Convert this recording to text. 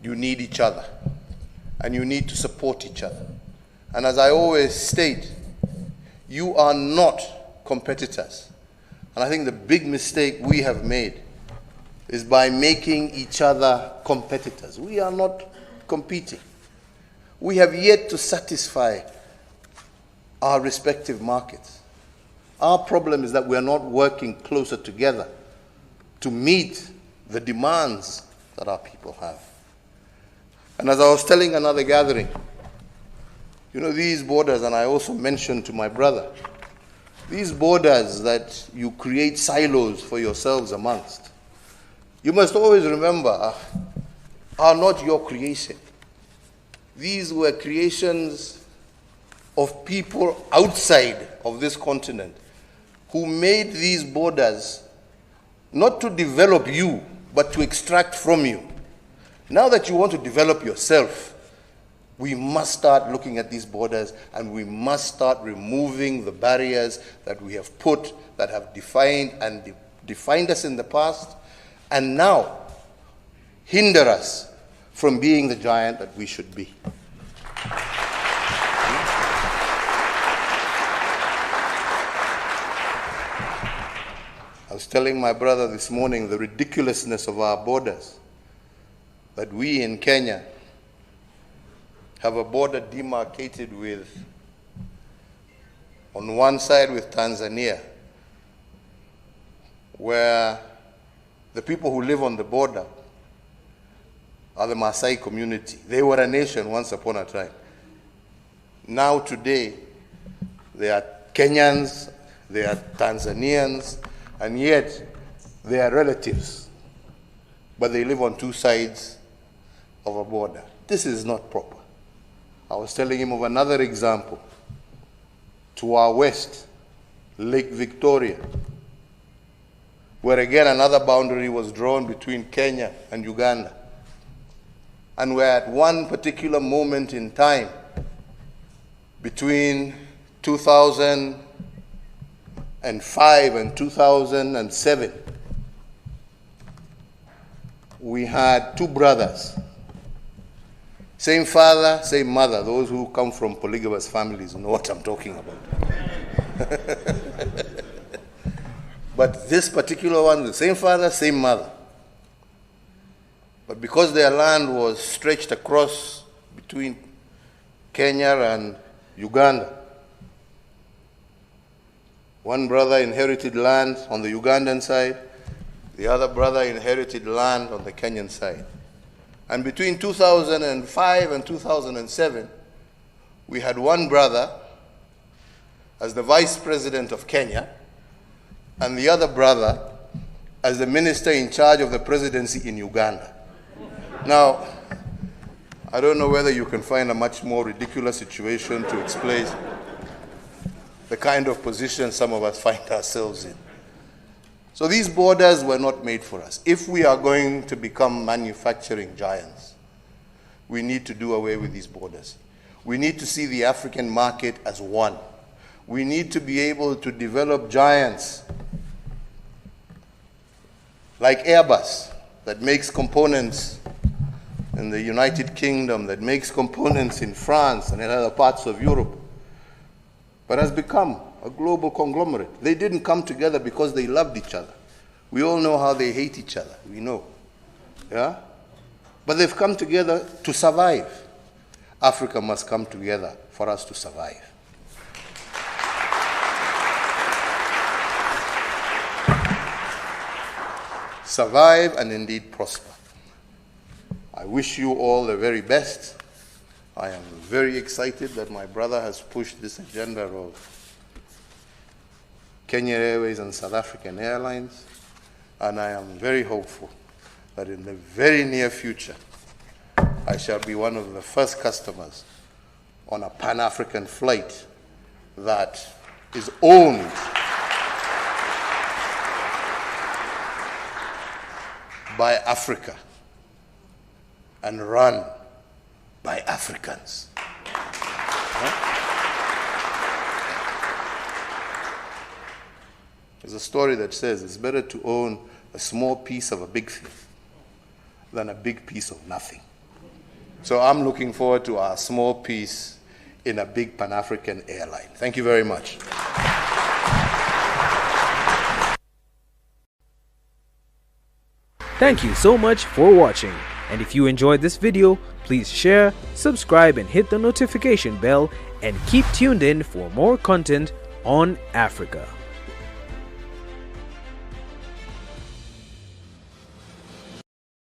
you need each other, and you need to support each other. And as I always state, you are not competitors. And I think the big mistake we have made is by making each other competitors. We are not competing. We have yet to satisfy our respective markets. Our problem is that we are not working closer together to meet the demands that our people have. And as I was telling another gathering, you know, these borders, and I also mentioned to my brother, these borders that you create silos for yourselves amongst, you must always remember, are not your creation. These were creations of people outside of this continent who made these borders not to develop you, but to extract from you. Now that you want to develop yourself, we must start looking at these borders, and we must start removing the barriers that we have put, that have defined us in the past, and now hinder us from being the giant that we should be. I was telling my brother this morning the ridiculousness of our borders, that we in Kenya have a border demarcated with, on one side with Tanzania, where the people who live on the border are the Maasai community. They were a nation once upon a time. Now today, they are Kenyans, they are Tanzanians, and yet they are relatives, but they live on two sides of a border. This is not proper. I was telling him of another example. To our west, Lake Victoria, where again another boundary was drawn between Kenya and Uganda. And where at one particular moment in time, between 2005 and 2007, we had two brothers. Same father, same mother. Those who come from polygamous families know what I'm talking about. But this particular one, the same father, same mother. But because their land was stretched across between Kenya and Uganda, one brother inherited land on the Ugandan side, the other brother inherited land on the Kenyan side. And between 2005 and 2007, we had one brother as the vice president of Kenya, and the other brother as the minister in charge of the presidency in Uganda. Now, I don't know whether you can find a much more ridiculous situation to explain the kind of position some of us find ourselves in. So these borders were not made for us. If we are going to become manufacturing giants, we need to do away with these borders. We need to see the African market as one. We need to be able to develop giants like Airbus, that makes components in the United Kingdom, that makes components in France and in other parts of Europe, but has become a global conglomerate. They didn't come together because they loved each other. We all know how they hate each other. We know. Yeah? But they've come together to survive. Africa must come together for us to survive. Survive and indeed prosper. I wish you all the very best. I am very excited that my brother has pushed this agenda of Kenya Airways and South African Airlines, and I am very hopeful that in the very near future, I shall be one of the first customers on a Pan-African flight that is owned by Africa and run by Africans. There's a story that says it's better to own a small piece of a big thing than a big piece of nothing. So I'm looking forward to our small piece in a big Pan-African airline. Thank you very much. Thank you so much for watching. And if you enjoyed this video, please share, subscribe and hit the notification bell and keep tuned in for more content on Africa.